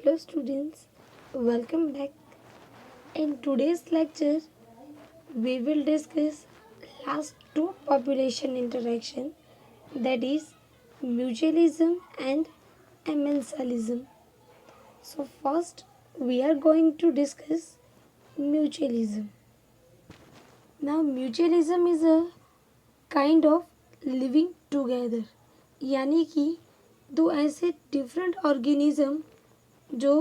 Hello students, welcome back. In today's lecture, we will discuss last two population interaction, that is mutualism and amensalism. So first we are going to discuss mutualism. Now mutualism is a kind of living together, यानी कि दो ऐसे different organism जो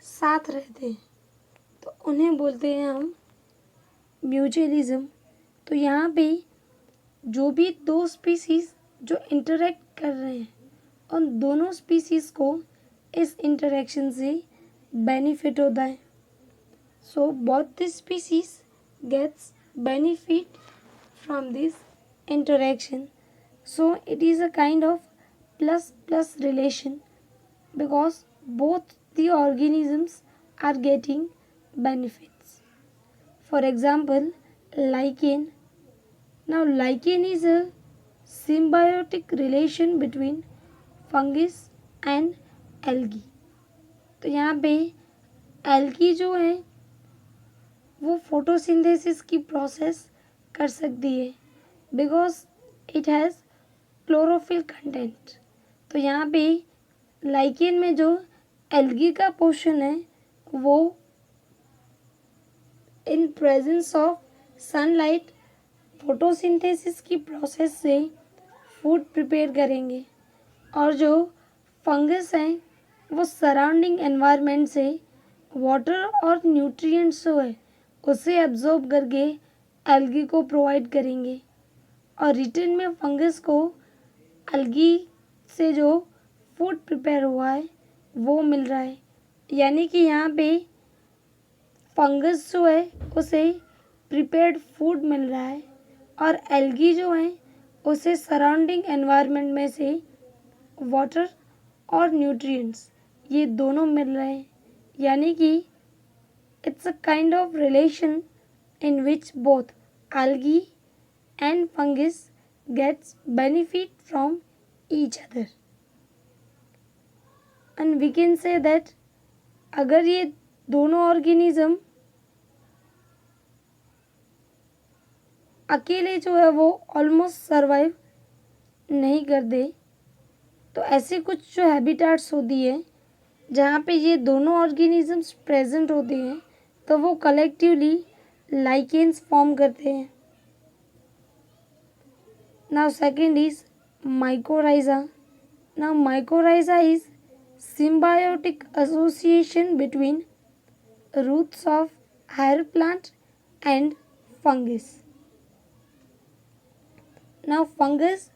साथ रहते हैं तो उन्हें बोलते हैं हम म्यूचुअलिज्म। तो यहाँ पे जो भी दो स्पीसीज जो इंटरेक्ट कर रहे हैं उन दोनों स्पीसीज को इस इंटरेक्शन से बेनिफिट होता है। So both the species gets benefit from this interaction. So it is a kind of plus plus relation because both the organisms are getting benefits. For example, lichen. Now lichen is a symbiotic relation between fungus and algae. तो यहाँ पे algae जो है वो photosynthesis की process कर सकती है because it has chlorophyll content. तो यहाँ पे लाइकेन में जो एल्गी का पोर्शन है वो in presence of sunlight photosynthesis की प्रोसेस से फूड प्रिपेयर करेंगे और जो फंगस हैं वो सराउंडिंग एनवायरनमेंट से वाटर और न्यूट्रिएंट्स जो है उसे एब्जॉर्ब करके एल्गी को प्रोवाइड करेंगे और रिटर्न में फंगस को एल्गी से जो फूड प्रिपेयर हुआ है वो मिल रहा है। यानी कि यहाँ पे फंगस जो है उसे प्रिपेयर्ड फूड मिल रहा है और एल्गी जो है उसे सराउंडिंग एनवायरनमेंट में से वाटर और न्यूट्रिएंट्स ये दोनों मिल रहे हैं। यानी कि it's a kind of relation in which both algae and fungus gets benefit from each other. And we can say that अगर ये दोनों ऑर्गेनिज्म अकेले जो है वो ऑलमोस्ट सरवाइव नहीं कर दे तो ऐसे कुछ जो हैबिटाट्स होती है जहाँ पे ये दोनों ऑर्गेनिजम्स प्रेजेंट होते हैं तो वो कलेक्टिवली लाइकेन्स फॉर्म करते हैं। Now second is mycorrhiza. Now mycorrhiza is symbiotic association between roots of higher plant and fungus. Now fungus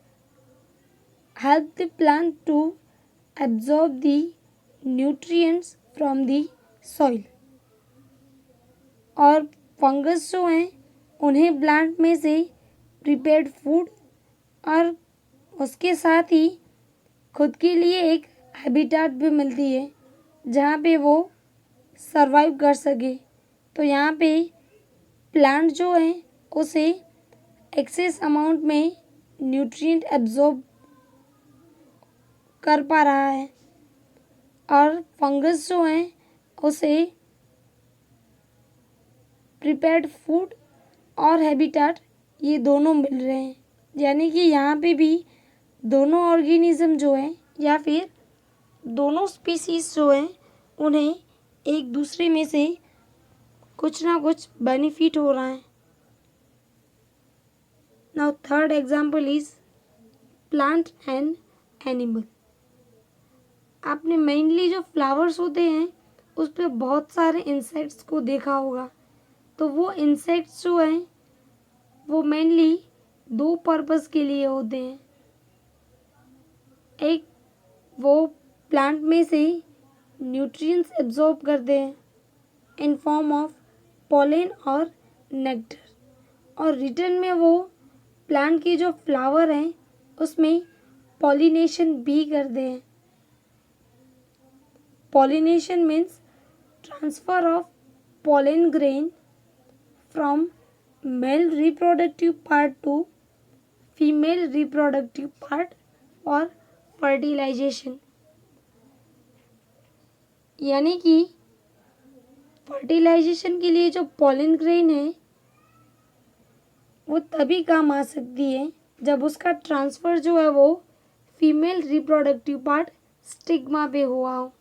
help the plant to absorb the nutrients from the soil और fungus जो हैं उन्हें plant में से prepared food और उसके साथ ही खुद के लिए एक हैबिटाट भी मिलती है जहाँ पे वो सरवाइव कर सके। तो यहाँ पे प्लांट जो है उसे एक्सेस अमाउंट में न्यूट्रिएंट एब्जॉर्ब कर पा रहा है और फंगस जो है उसे प्रिपेयर्ड फूड और हैबिटाट ये दोनों मिल रहे हैं। यानी कि यहाँ पे भी दोनों ऑर्गेनिज्म जो हैं या फिर दोनों स्पीसीज जो हैं उन्हें एक दूसरे में से कुछ ना कुछ बेनिफिट हो रहा है। Now third example is plant and animal. आपने मेनली जो फ्लावर्स होते हैं उस पर बहुत सारे इंसेक्ट्स को देखा होगा। तो वो इंसेक्ट्स जो हैं वो मेनली दो पर्पस के लिए होते हैं। एक वो प्लांट में से न्यूट्रिएंट्स एब्जॉर्ब करते हैं इन फॉर्म ऑफ पॉलन और नेक्टर और रिटर्न में वो प्लांट की जो फ्लावर हैं उसमें पॉलिनेशन भी करते हैं। Pollination means transfer of pollen grain from male reproductive part to female reproductive part for fertilization. यानी कि फर्टिलाइजेशन के लिए जो पॉलन ग्रेन है वो तभी काम आ सकती है जब उसका ट्रांसफ़र जो है वो फीमेल रिप्रोडक्टिव पार्ट स्टिग्मा पे हुआ हो।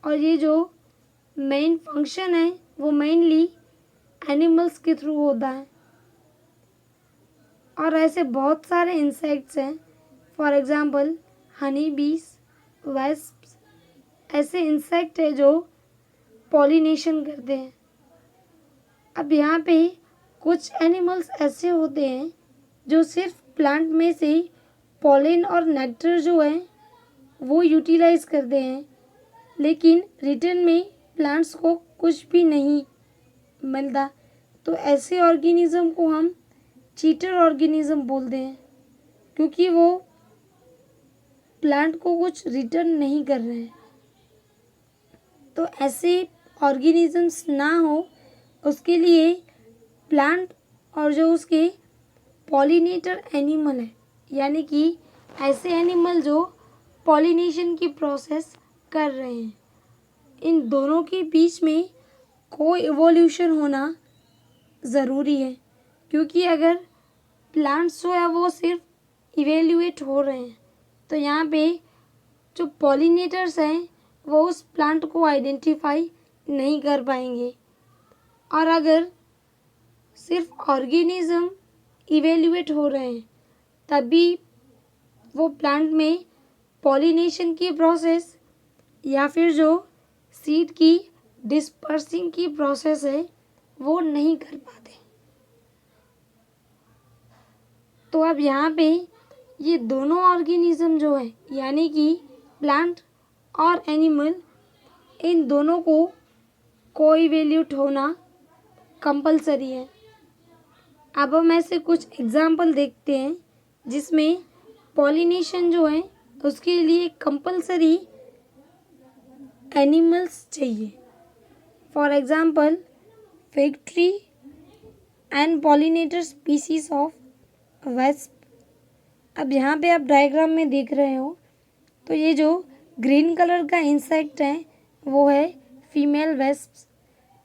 और ये जो मेन फंक्शन है वो मेनली एनिमल्स के थ्रू होता है। और ऐसे बहुत सारे इंसेक्ट्स हैं, फॉर एग्जांपल हनी बीज, वेस्प्स, ऐसे इंसेक्ट है जो पॉलिनेशन करते हैं। अब यहाँ पे कुछ एनिमल्स ऐसे होते हैं जो सिर्फ प्लांट में से पॉलिन और नेक्टर जो है वो यूटिलाइज करते हैं, लेकिन रिटर्न में प्लांट्स को कुछ भी नहीं मिलता। तो ऐसे ऑर्गेनिज्म को हम चीटर ऑर्गेनिज्म बोलते हैं, क्योंकि वो प्लांट को कुछ रिटर्न नहीं कर रहे हैं। तो ऐसे ऑर्गेनिजम्स ना हो उसके लिए प्लांट और जो उसके पॉलिनेटर एनिमल है, यानी कि ऐसे एनिमल जो पॉलिनेशन की प्रोसेस कर रहे हैं, इन दोनों के बीच में को इवोल्यूशन होना ज़रूरी है। क्योंकि अगर प्लांट्स जो है वो सिर्फ इवेल्यूएट हो रहे हैं तो यहाँ पे जो पॉलिनेटर्स हैं वो उस प्लांट को आइडेंटिफाई नहीं कर पाएंगे। और अगर सिर्फ ऑर्गेनिज्म इवेल्यूएट हो रहे हैं तभी वो प्लांट में पॉलिनेशन की प्रोसेस या फिर जो सीड की डिस्पर्सिंग की प्रोसेस है वो नहीं कर पाते। तो अब यहाँ पे ये दोनों ऑर्गेनिज्म जो है यानी कि प्लांट और एनिमल, इन दोनों को कोइवेल्यूट होना कंपलसरी है। अब हम ऐसे कुछ एग्जाम्पल देखते हैं जिसमें पॉलिनेशन जो है उसके लिए कंपलसरी एनिमल्स चाहिए। For example fig tree and pollinator species of wasp. अब यहाँ पे आप डायग्राम में देख रहे हो तो ये जो ग्रीन कलर का इंसेक्ट है वो है फीमेल वेस्प।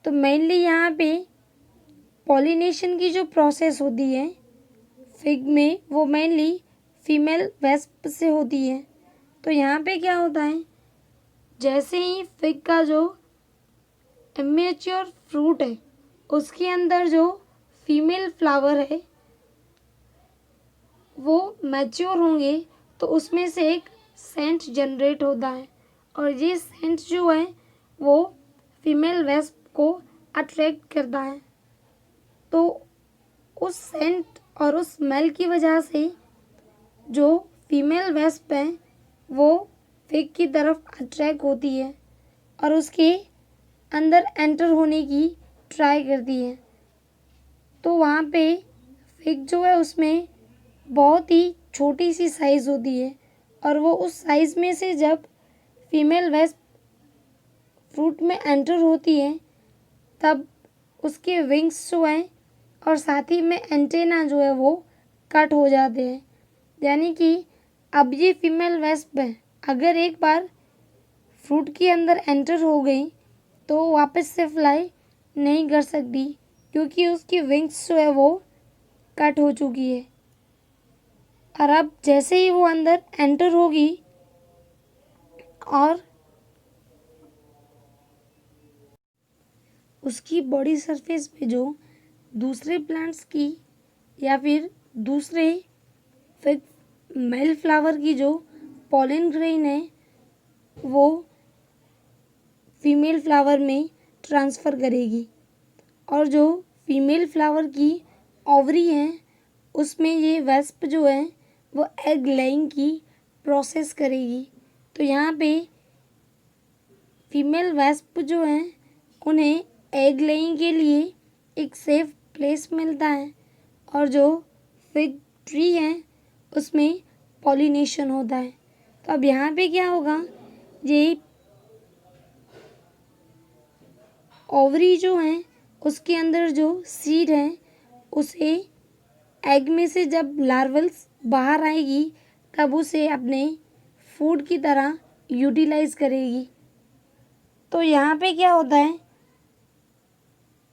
तो मेनली यहाँ पे पॉलिनेशन की जो प्रोसेस होती है फिग में वो मेनली फीमेल वेस्प से होती है। तो यहाँ पे क्या होता है, जैसे ही फिग का जो इमेच्योर फ्रूट है उसके अंदर जो फीमेल फ्लावर है वो मैच्योर होंगे तो उसमें से एक सेंट जनरेट होता है और ये सेंट जो है वो फीमेल वेस्प को अट्रैक्ट करता है। तो उस सेंट और उस स्मेल की वजह से जो फीमेल वेस्प है वो फिग की तरफ अट्रैक्ट होती है और उसके अंदर एंटर होने की ट्राई करती है। तो वहाँ पे फिग जो है उसमें बहुत ही छोटी सी साइज़ होती है और वो उस साइज़ में से जब फीमेल वेस्प फ्रूट में एंटर होती है तब उसके विंग्स जो हैं और साथ ही में एंटेना जो है वो कट हो जाते हैं। यानी कि अब ये फीमेल वेस्प है, अगर एक बार फ्रूट के अंदर एंटर हो गई तो वापस से फ्लाई नहीं कर सकती क्योंकि उसकी विंग्स जो है वो कट हो चुकी है। और अब जैसे ही वो अंदर एंटर होगी और उसकी बॉडी सरफेस पे जो दूसरे प्लांट्स की या फिर दूसरे फिग मेल फ्लावर की जो पॉलन ग्रेन है वो फीमेल फ्लावर में ट्रांसफ़र करेगी और जो फीमेल फ्लावर की ओवरी है उसमें ये वेस्प जो है वो एग लेइंग की प्रोसेस करेगी। तो यहाँ पे फीमेल वेस्प जो हैं उन्हें एग लेइंग के लिए एक सेफ प्लेस मिलता है और जो फिग ट्री है उसमें पॉलिनेशन होता है। तो अब यहाँ पे क्या होगा, ये ओवरी जो है उसके अंदर जो सीड है उसे एग में से जब लार्वल्स बाहर आएगी तब उसे अपने फूड की तरह यूटिलाइज करेगी। तो यहाँ पे क्या होता है,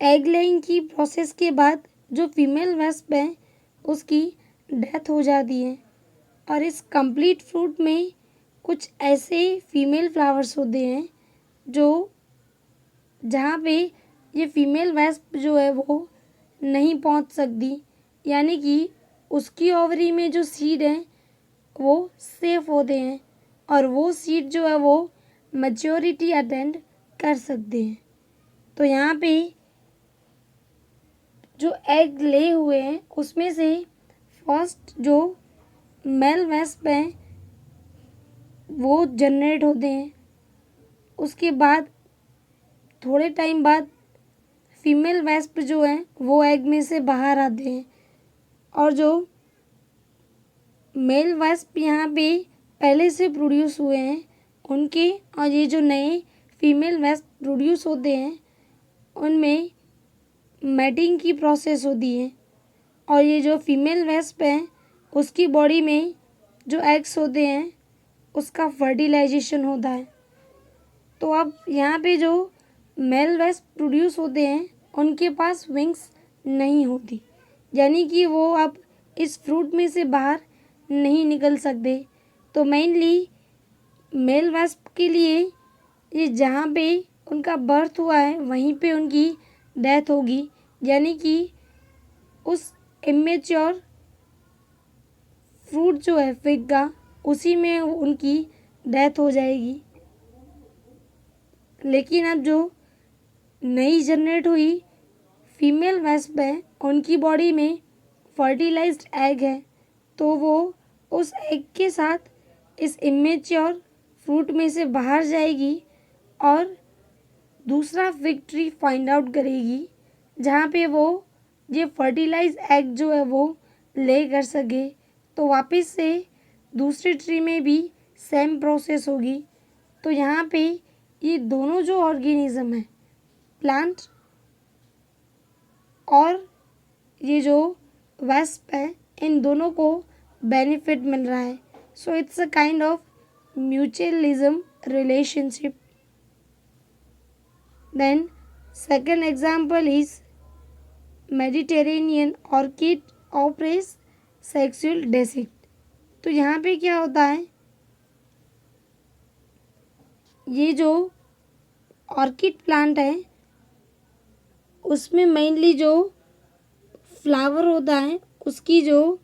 एग लेइंग की प्रोसेस के बाद जो फीमेल वेस्प है उसकी डेथ हो जाती है। और इस कंप्लीट फ्रूट में कुछ ऐसे फीमेल फ्लावर्स होते हैं जो जहाँ पे ये फीमेल वेस्प जो है वो नहीं पहुँच सकती, यानी कि उसकी ओवरी में जो सीड है वो सेफ होते हैं और वो सीड जो है वो मैच्योरिटी अटेंड कर सकते हैं। तो यहाँ पे जो एग ले हुए हैं उसमें से फर्स्ट जो मेल वेस्प हैं वो जनरेट होते हैं। उसके बाद थोड़े टाइम बाद फीमेल वेस्प जो हैं वो एग में से बाहर आते हैं और जो मेल वेस्प यहाँ पे पहले से प्रोड्यूस हुए हैं उनके और ये जो नए फीमेल वेस्प प्रोड्यूस होते हैं उनमें मैटिंग की प्रोसेस होती है और ये जो फीमेल वेस्प है उसकी बॉडी में जो एग्स होते हैं उसका फर्टिलाइजेशन होता है। तो अब यहाँ पे जो मेल वेस्प प्रोड्यूस होते हैं उनके पास विंग्स नहीं होती, यानी कि वो अब इस फ्रूट में से बाहर नहीं निकल सकते। तो मेनली मेल वेस्प के लिए ये जहाँ पे उनका बर्थ हुआ है वहीं पे उनकी डेथ होगी, यानी कि उस इमेच्योर फ्रूट जो है फिग का उसी में उनकी डेथ हो जाएगी। लेकिन अब जो नई जनरेट हुई फीमेल वेस्प है उनकी बॉडी में फर्टिलाइज्ड एग है, तो वो उस एग के साथ इस इमेच्योर फ्रूट में से बाहर जाएगी और दूसरा फिग ट्री फाइंड आउट करेगी जहाँ पे वो ये फर्टिलाइज एग जो है वो ले कर सके। तो वापस से दूसरे ट्री में भी सेम प्रोसेस होगी। तो यहाँ पे ये दोनों जो ऑर्गेनिज्म है, प्लांट और ये जो वेस्प है, इन दोनों को बेनिफिट मिल रहा है। So it's a kind of mutualism relationship. Then second example is Mediterranean orchid Ophrys sexual deceit. तो यहाँ पे क्या होता है, ये जो ऑर्किड प्लांट है उसमें मेनली जो फ्लावर होता है उसकी जो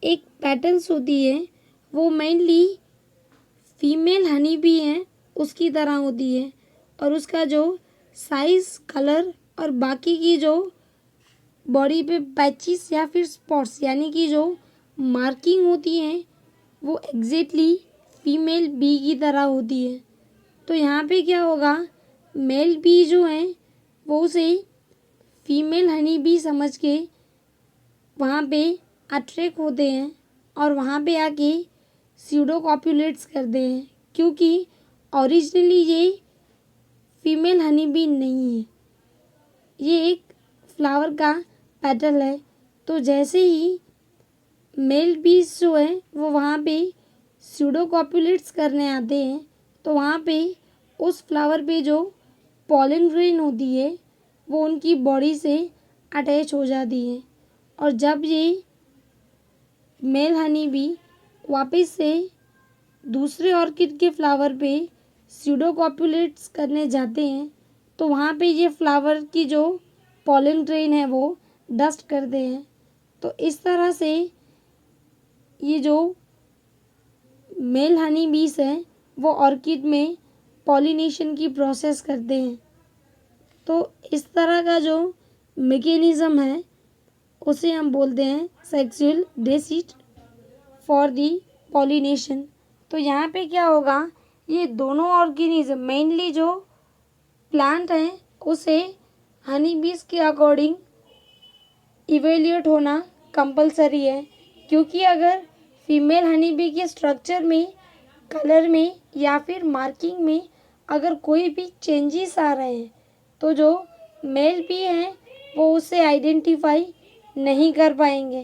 एक पैटर्न्स होती है वो मेनली फीमेल हनी बी है उसकी तरह होती है और उसका जो साइज़, कलर और बाकी की जो बॉडी पे पैचेस या फिर स्पॉट्स यानी कि जो मार्किंग होती हैं वो एग्जैक्टली फीमेल बी की तरह होती है। तो यहाँ पे क्या होगा, मेल बी जो हैं वो उसे फीमेल हनी बी समझ के वहाँ पे अट्रैक्ट होते हैं और वहाँ पे आके स्यूडो कॉप्यूलेट्स करते हैं, क्योंकि ओरिजिनली ये फीमेल हनी बी नहीं है, ये एक फ्लावर का पेटल है। तो जैसे ही मेल बीज जो है वो वहाँ पे स्यूडो कॉप्यूलेट्स करने आते हैं तो वहाँ पे उस फ्लावर पे जो पॉलन ग्रेन होती है वो उनकी बॉडी से अटैच हो जाती है और जब ये मेल हनी बी वापस से दूसरे ऑर्किड के फ्लावर पे स्यूडो कॉप्यूलेट्स करने जाते हैं तो वहाँ पे ये फ्लावर की जो पॉलन ग्रेन है वो डस्ट करते हैं। तो इस तरह से ये जो मेल हनी बीस हैं वो ऑर्किड में पॉलिनेशन की प्रोसेस करते हैं। तो इस तरह का जो मैकेनिज़्म है उसे हम बोलते हैं sexual deceit for the pollination. तो यहाँ पे क्या होगा, ये दोनों ऑर्गेनिज्म मेनली जो प्लांट हैं उसे हनी बीज के अकॉर्डिंग इवेल्यूएट होना कंपलसरी है, क्योंकि अगर फीमेल हनी बी के स्ट्रक्चर में, कलर में या फिर मार्किंग में अगर कोई भी चेंजेस आ रहे हैं तो जो मेल बी हैं वो उसे आइडेंटिफाई नहीं कर पाएंगे।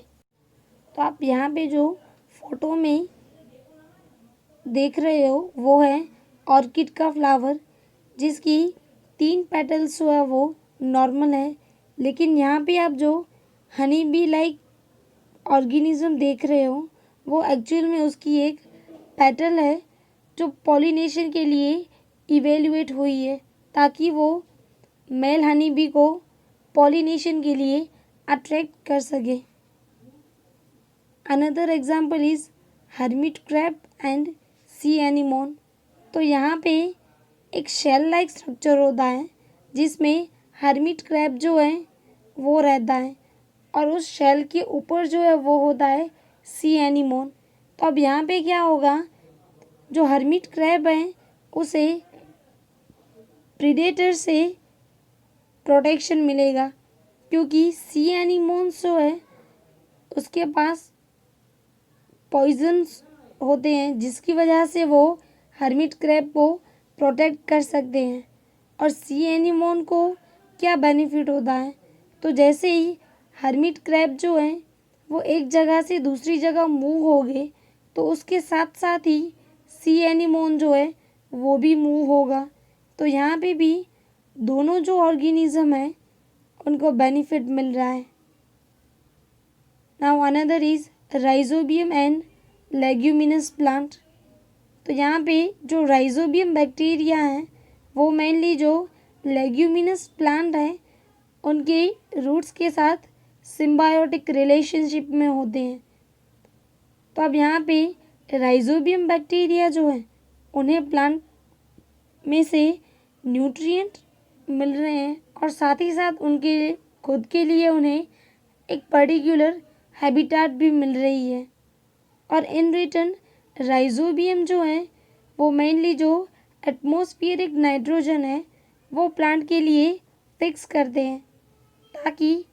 तो आप यहाँ पे जो फोटो में देख रहे हो वो है ऑर्किड का फ्लावर, जिसकी 3 पेटल्स जो है वो नॉर्मल है। लेकिन यहाँ पे आप जो हनी बी लाइक ऑर्गेनिज्म देख रहे हो वो एक्चुअल में उसकी एक पेटल है जो पॉलिनेशन के लिए इवेल्युएट हुई है, ताकि वो मेल हनी बी को पॉलिनेशन के लिए अट्रैक्ट कर सके। Another example is hermit crab and C anemone. तो यहाँ पे एक शेल लाइक स्ट्रक्चर होता है जिसमें हर्मिट क्रैब जो है वो रहता है, और उस शेल के ऊपर जो है वो होता है सी एनीमोन। तो अब यहाँ पे क्या होगा, जो हर्मिट क्रैब है उसे प्रीडेटर से प्रोटेक्शन मिलेगा, क्योंकि सी एनीमोन्स जो है उसके पास पॉइजन्स होते हैं, जिसकी वजह से वो हर्मिट क्रैब को प्रोटेक्ट कर सकते हैं। और सी एनीमोन को क्या बेनिफिट होता है, तो जैसे ही हर्मिट क्रैब जो है वो एक जगह से दूसरी जगह मूव हो गए, तो उसके साथ साथ ही सी एनीमोन जो है वो भी मूव होगा। तो यहाँ पे भी दोनों जो ऑर्गेनिज्म है उनको बेनिफिट मिल रहा है। Now another is rhizobium and leguminous plant. तो यहाँ पे जो राइजोबियम बैक्टीरिया है वो मेनली जो लेग्यूमिनस प्लांट है उनके रूट्स के साथ सिम्बायोटिक रिलेशनशिप में होते हैं। तो अब यहाँ पे राइजोबियम बैक्टीरिया जो है उन्हें प्लांट में से न्यूट्रिएंट मिल रहे हैं, और साथ ही साथ उनके खुद के लिए उन्हें एक पर्टिकुलर हैबिटेट भी मिल रही है। और इन रिटर्न राइजोबियम जो है वो मेनली जो एटमॉस्फेरिक नाइट्रोजन है वो प्लांट के लिए फिक्स करते हैं, ताकि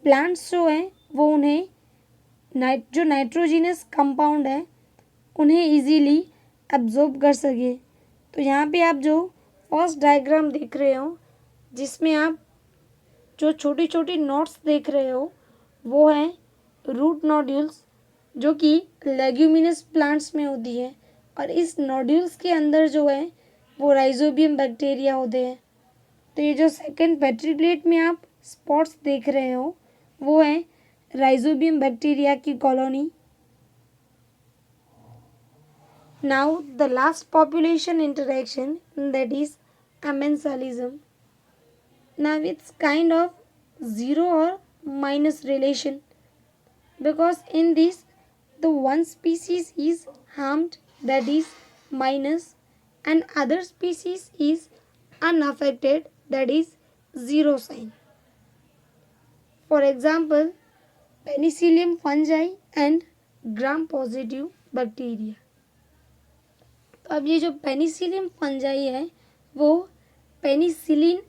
प्लांट्स जो हैं वो उन्हें जो नाइट्रोजिनस कंपाउंड है उन्हें इजीली एब्जॉर्ब कर सके। तो यहाँ पे आप जो फर्स्ट डायग्राम देख रहे हो जिसमें आप जो छोटी छोटी नोट्स देख रहे हो वो हैं रूट नोड्यूल्स, जो कि लेग्यूमिनस प्लांट्स में होती है, और इस नोड्यूल्स के अंदर जो है वो राइजोबियम बैक्टीरिया होते हैं। तो ये जो सेकंड पेट्री प्लेट में आप स्पॉट्स देख रहे हो वो है राइजोबियम बैक्टीरिया की colony. Now the last population interaction, that is amensalism. Now it's kind of zero or minus relation, because in this the one species is harmed, that is minus, and other species is unaffected, that is zero sign. For example, penicillium fungi and gram positive bacteria. तो अब ये जो Penicillium fungi है वो penicillin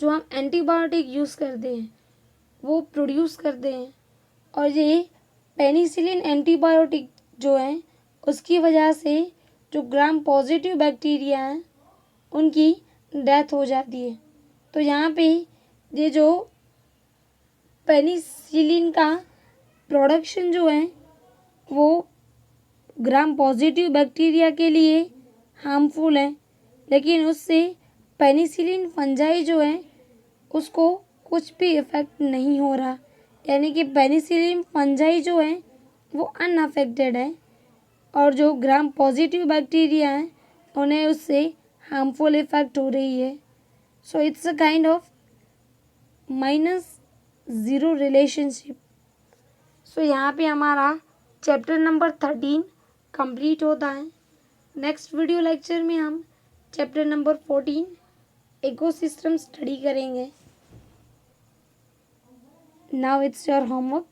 जो हम antibiotic use करते हैं वो प्रोड्यूस करते हैं, और ये पेनिसिलिन एंटीबायोटिक जो है उसकी वजह से जो ग्राम पॉजिटिव बैक्टीरिया हैं उनकी डेथ हो जाती है। तो यहाँ पे ये जो पेनिसिलिन का प्रोडक्शन जो है वो ग्राम पॉजिटिव बैक्टीरिया के लिए हार्मफुल है, लेकिन उससे पेनिसिलिन फंजाई जो है उसको कुछ भी इफ़ेक्ट नहीं हो रहा, यानी कि पेनिसिलिन फंजाई जो है वो अनअफेक्टेड है, और जो ग्राम पॉजिटिव बैक्टीरिया हैं उन्हें उससे हार्मफुल इफ़ेक्ट हो रही है। So it's a kind of -0 relationship. So यहाँ पे हमारा चैप्टर नंबर 13 कंप्लीट होता है। नेक्स्ट वीडियो लेक्चर में हम चैप्टर नंबर 14 इकोसिस्टम स्टडी करेंगे। Now it's your homework.